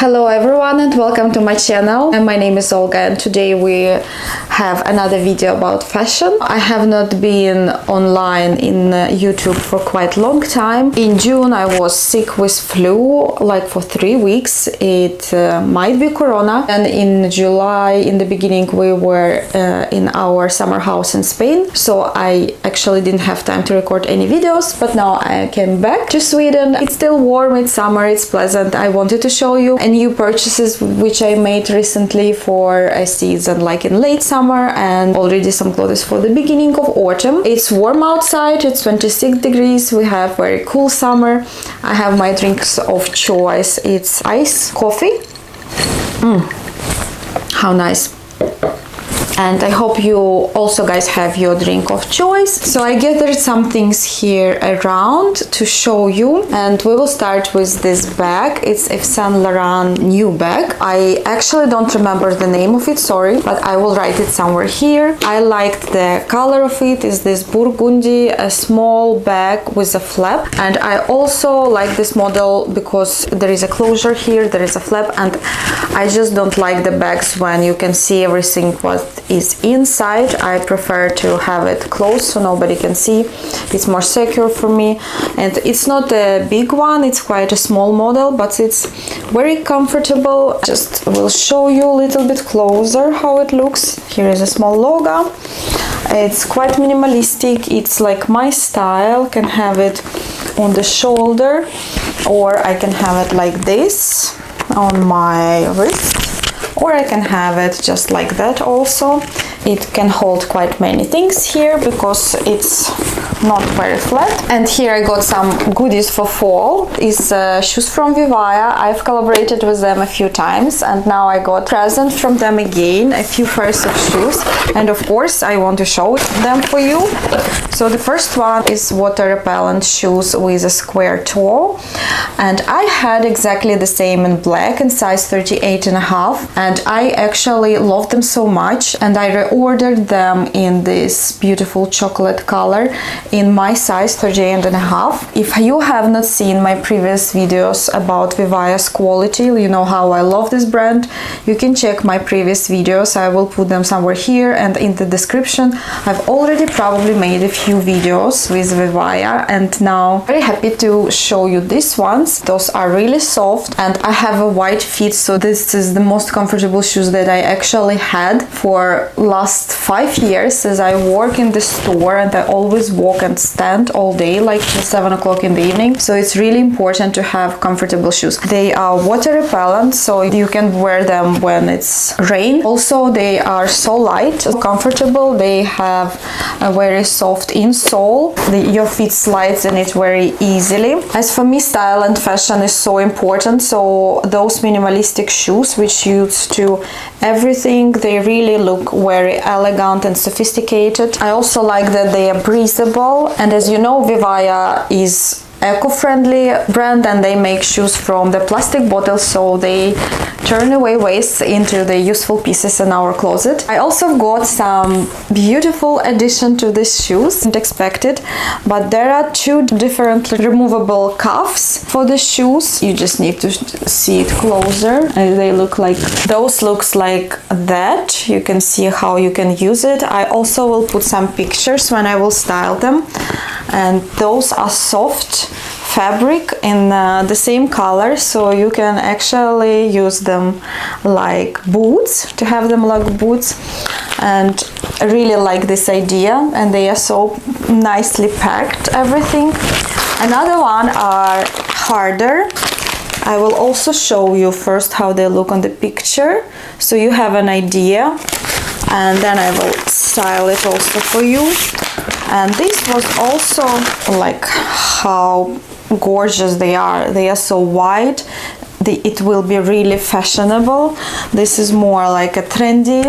Hello everyone and welcome to my channel. And my name is Olga and today we have another video about fashion. I have not been online in YouTube for quite a long time. In June I was sick with flu like for 3 weeks. It might be corona. And in July, in the beginning, we were in our summer house in Spain. So I actually didn't have time to record any videos, but now I came back to Sweden. It's still warm, it's summer, it's pleasant. I wanted to show you new purchases which I made recently for a season like in late summer and already some clothes for the beginning of autumn. It's warm outside, it's 26 degrees, we have very cool summer. I have my drinks of choice. It's iced coffee. How nice. And I hope you also guys have your drink of choice. So I gathered some things here around to show you, and we will start with this bag. It's Yves Saint Laurent new bag. I actually don't remember the name of it, sorry, but I will write it somewhere here. I liked the color of it. Is this burgundy, a small bag with a flap, and I also like this model because there is a closure here, there is a flap, and I just don't like the bags when you can see everything what is inside. I prefer to have it closed so nobody can see. It's more secure for me, and it's not a big one, it's quite a small model, but it's very comfortable. Just will show you a little bit closer how it looks. Here is a small logo. It's quite minimalistic, it's like my style. Can have it on the shoulder or I can have it like this on my wrist, or I can have it just like that also. It can hold quite many things here because it's not very flat. And here I got some goodies for fall. It's shoes from VIVAIA. I've collaborated with them a few times and now I got present from them again, a few pairs of shoes, and of course I want to show them for you. So the first one is water repellent shoes with a square toe, and I had exactly the same in black in size 38.5, and I actually love them so much, and I reordered them in this beautiful chocolate color in my size 38.5. If you have not seen my previous videos about VIVAIA's quality, you know how I love this brand, you can check my previous videos. I will put them somewhere here and in the description. I've already probably made a few videos with VIVAIA, and now very happy to show you these ones. Those are really soft and I have a wide feet, so this is the most comfortable shoes that I actually had for last 5 years, as I work in the store and I always walk and stand all day like till 7 o'clock in the evening, so it's really important to have comfortable shoes. They are water repellent, so you can wear them when it's rain. Also they are so light, so comfortable. They have a very soft insole. Your feet slides in it very easily. As for me, style and fashion is so important, so those minimalistic shoes which used to everything, they really look very elegant and sophisticated. I also like that they are breathable, and as you know, VIVAIA is eco-friendly brand and they make shoes from the plastic bottles, so they turn away waste into the useful pieces in our closet. I also got some beautiful addition to these shoes, didn't expect it, but there are 2 different removable cuffs for the shoes. You just need to see it closer, and they look like those, looks like that. You can see how you can use it. I also will put some pictures when I will style them, and those are soft fabric in the same color, so you can actually use them like boots, to have them like boots, and I really like this idea, and they are so nicely packed, everything. Another one are harder. I will also show you first how they look on the picture so you have an idea, and then I will style it also for you. And this was also like how gorgeous they are. They are so wide. It will be really fashionable. This is more like a trendy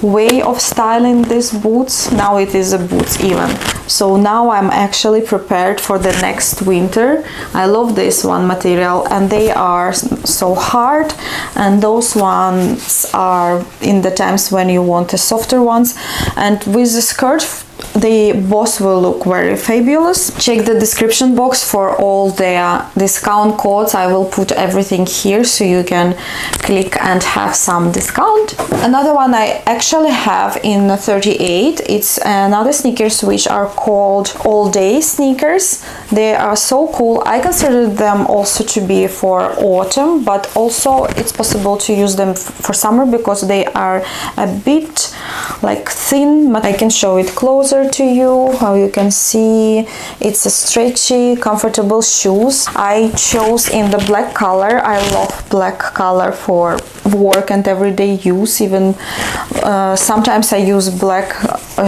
way of styling these boots. Now it is a boots even. So now I'm actually prepared for the next winter. I love this one material, and they are so hard, and those ones are in the times when you want the softer ones. And with the skirt they both will look very fabulous. Check the description box for all their discount codes. I will put everything here so you can click and have some discount. Another one I actually have in 38. It's another sneakers which are called all day sneakers. They are so cool. I consider them also to be for autumn, but also it's possible to use them for summer because they are a bit like thin. I can show it closer to you. How you can see, it's a stretchy, comfortable shoes. I chose in the black color. I love black color for work and everyday use. Even sometimes I use black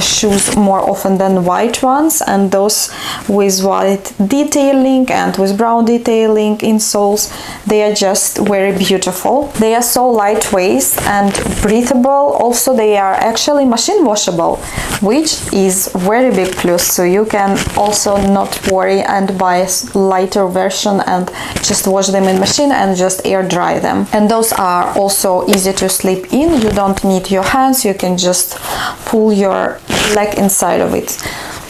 shoes more often than white ones, and those with white detailing and with brown detailing insoles, they are just very beautiful. They are so lightweight and breathable. Also, they are actually machine washable, which is very big plus, so you can also not worry and buy a lighter version and just wash them in machine and just air dry them. And those are also easy to slip in. You don't need your hands, you can just pull your leg inside of it.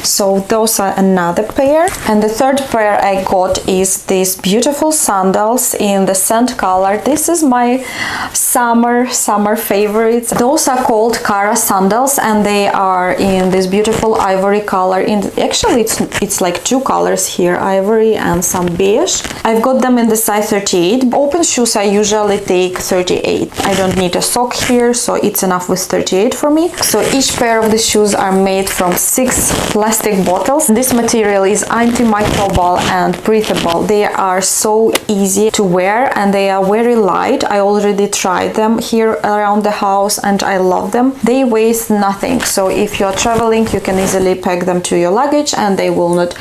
So those are another pair. And the third pair I got is these beautiful sandals in the sand color. This is my summer favorites. Those are called Cara sandals, and they are in this beautiful ivory color. Actually it's like two colors here, ivory and some beige. I've got them in the size 38. Open shoes I usually take 38. I don't need a sock here, so it's enough with 38 for me. So each pair of the shoes are made from 6 plastic bottles. This material is antimicrobial and breathable. They are so easy to wear and they are very light. I already tried them here around the house and I love them. They weigh nothing, so if you're traveling you can easily pack them to your luggage and they will not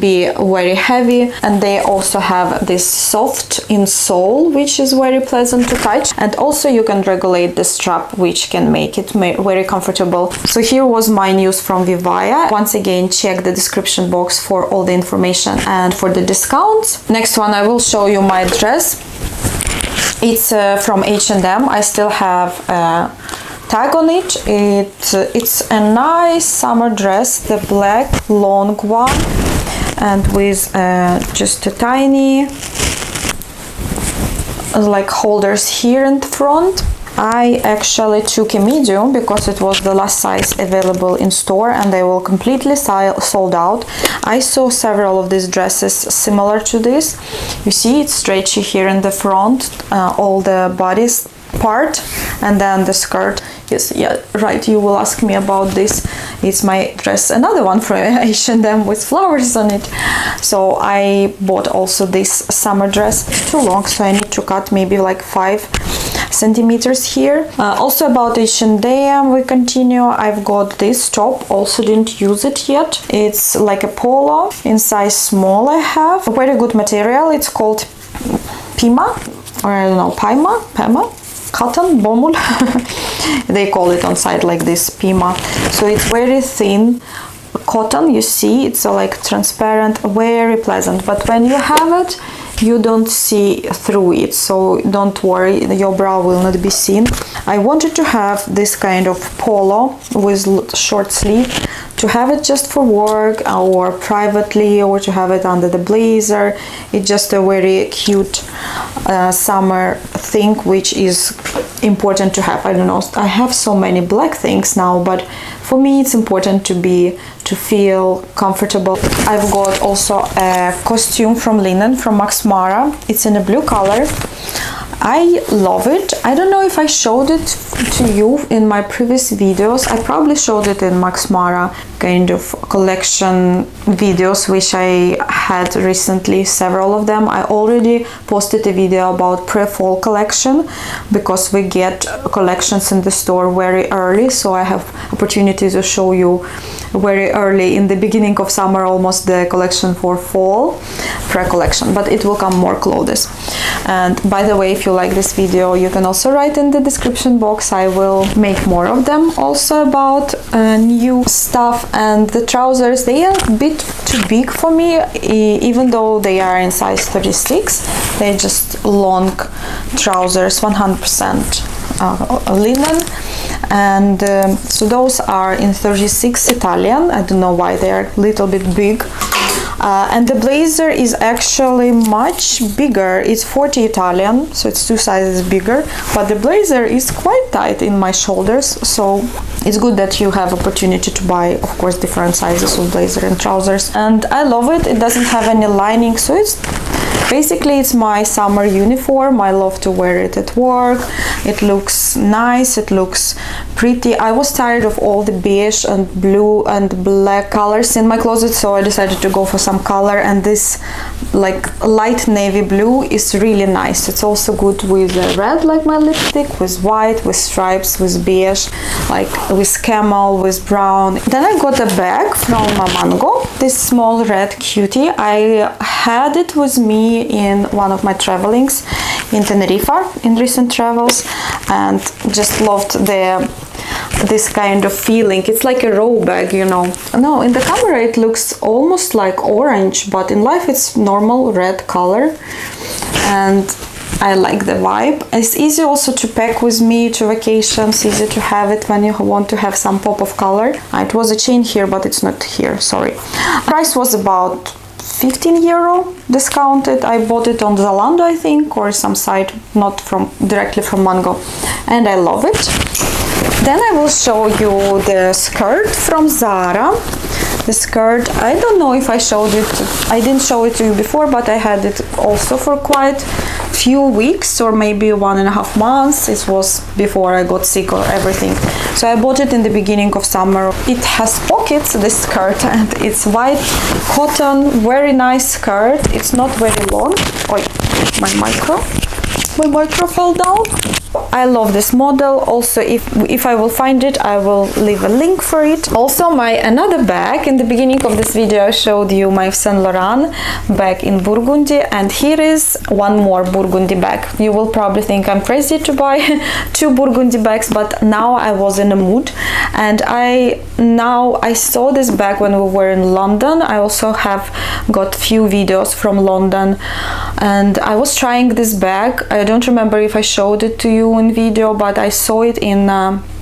be very heavy. And they also have this soft insole which is very pleasant to touch, and also you can regulate the strap which can make it very comfortable. So here was my news from VIVAIA. Once again, check the description box for all the information and for the discounts. Next one, I will show you my dress. It's from H&M. I still have a tag on it. It's a nice summer dress, the black long one, and with just a tiny like holders here in the front. I actually took a medium because it was the last size available in store and they were completely sold out. I saw several of these dresses similar to this. You see, it's stretchy here in the front, all the bodies part, and then the skirt. Yes, yeah, right, you will ask me about this. It's my dress, another one from H&M with flowers on it. So I bought also this summer dress. It's too long, so I need to cut maybe like 5 centimeters here. Also about H&M, we continue. I've got this top, also didn't use it yet. It's like a polo in size small. I have a very good material. It's called Pima, or I don't know, Pima cotton, bomul. They call it on site like this, Pima. So it's very thin cotton. You see, it's like transparent, very pleasant, but when you have it you don't see through it, so don't worry, your bra will not be seen. I wanted to have this kind of polo with short sleeve, to have it just for work or privately, or to have it under the blazer. It's just a very cute summer thing which is important to have. I don't know, I have so many black things now, but for me it's important to feel comfortable. I've got also a costume from linen from Max Mara. It's in a blue color. I love it. I don't know if I showed it to you in my previous videos. I probably showed it in Max Mara kind of collection videos which I had recently, several of them. I already posted a video about pre-fall collection because we get collections in the store very early, so I have opportunity to show you very early in the beginning of summer, almost the collection for fall pre-collection, but it will come more clothes. And by the way, if you like this video, you can also write in the description box. I will make more of them also about new stuff. And the trousers, they are a bit too big for me, even though they are in size 36. They're just long trousers, 100% linen, and so those are in 36 Italian. I don't know why they are a little bit big. And the blazer is actually much bigger. It's 40 Italian, so it's 2 sizes bigger, but the blazer is quite tight in my shoulders, so it's good that you have opportunity to buy, of course, different sizes of blazer and trousers. And I love it. It doesn't have any lining, so it's basically it's my summer uniform. I love to wear it at work. It looks nice, it looks pretty. I was tired of all the beige and blue and black colors in my closet, so I decided to go for some color, and this like light navy blue is really nice. It's also good with red, like my lipstick, with white, with stripes, with beige, like with camel, with brown. Then I got a bag from Mango, this small red cutie. I had it with me in one of my travelings in Tenerife in recent travels, and just loved this kind of feeling. It's like a row bag, you know. No, in the camera it looks almost like orange, but in life it's normal red color, and I like the vibe. It's easy also to pack with me to vacations, easy to have it when you want to have some pop of color. It was a chain here, but it's not here, sorry. Price was about 15 euro discounted. I bought it on Zalando, I think, or some site, not from directly from Mango, and I love it. Then I will show you the skirt from Zara. The skirt, I don't know if I showed it, I didn't show it to you before, but I had it also for quite few weeks, or maybe 1.5 months. It was before I got sick or everything. So I bought it in the beginning of summer. It has pockets, this skirt, and it's white cotton, very nice skirt. It's not very long. Oh, my micro fell down. I love this model. Also, if I will find it, I will leave a link for it. Also, my another bag. In the beginning of this video I showed you my Saint Laurent bag in burgundy, and here is one more burgundy bag. You will probably think I'm crazy to buy 2 burgundy bags, but now I was in a mood, and I saw this bag when we were in London. I also have got few videos from London, and I was trying this bag. I don't remember if I showed it to you in video, but I saw it in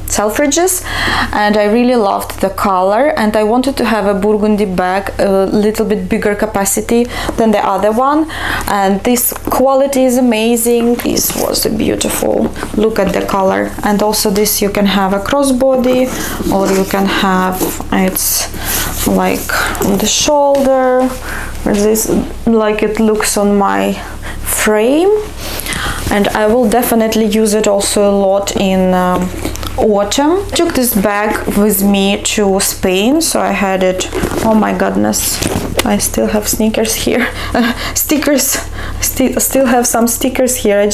Selfridges, and I really loved the color, and I wanted to have a burgundy bag a little bit bigger capacity than the other one, and this quality is amazing. This was beautiful. Look at the color. And also this you can have a crossbody, or you can have it's like on the shoulder, this like it looks on my frame, and I will definitely use it also a lot in autumn. I took this bag with me to Spain, so I had it. Oh my goodness, I still have sneakers here. Stickers. Still have some stickers here. I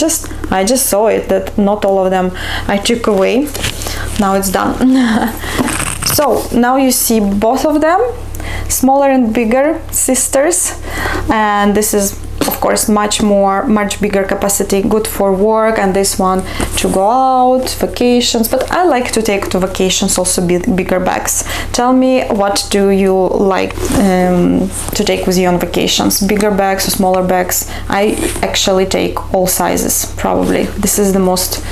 just saw it that not all of them I took away. Now it's done. So now you see both of them, smaller and bigger sisters, and this is of course much bigger capacity, good for work, and this one to go out, vacations. But I like to take to vacations also bigger bags. Tell me, what do you like to take with you on vacations? Bigger bags or smaller bags? I actually take all sizes, probably. This is the most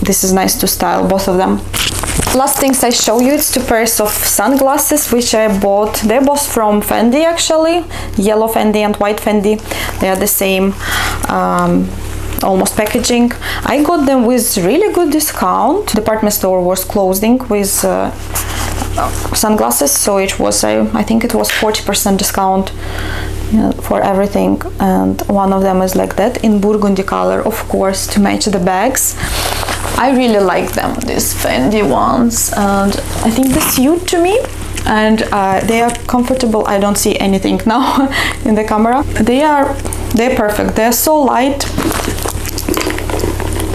this is nice to style, both of them. Last things I show you, it's 2 pairs of sunglasses which I bought. They're both from Fendi actually, yellow Fendi and white Fendi. They are the same almost packaging. I got them with really good discount. Department store was closing with sunglasses, so it was I think it was 40% discount for everything, and one of them is like that in burgundy color, of course, to match the bags. I really like them, these Fendi ones, and I think they suit to me, and they are comfortable. I don't see anything now in the camera. They're perfect. They're so light.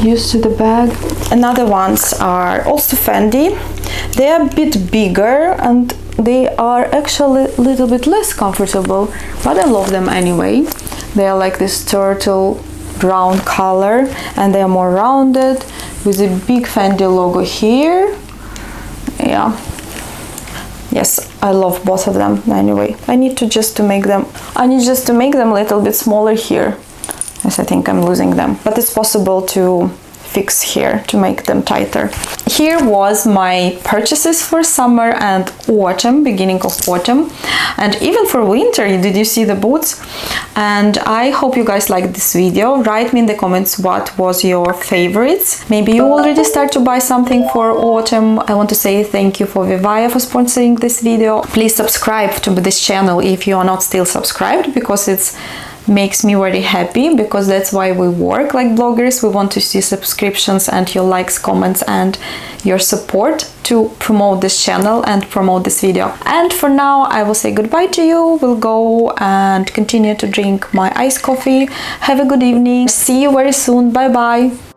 Used to the bag. Another ones are also Fendi. They are a bit bigger and they are actually a little bit less comfortable, but I love them anyway. They are like this turtle brown color, and they are more rounded with a big Fendi logo here. Yeah, yes, I love both of them. Anyway, I need just to make them a little bit smaller here, as I think I'm losing them, but it's possible to fix here to make them tighter. Here was my purchases for summer and autumn, beginning of autumn, and even for winter. Did you see the boots? And I hope you guys liked this video. Write me in the comments what was your favorites. Maybe you already start to buy something for autumn. I want to say thank you for VIVAIA for sponsoring this video. Please subscribe to this channel if you are not still subscribed, because it's makes me very happy, because that's why we work like bloggers. We want to see subscriptions and your likes, comments, and your support to promote this channel and promote this video. And for now, I will say goodbye to you. We'll go and continue to drink my iced coffee. Have a good evening. See you very soon. Bye bye.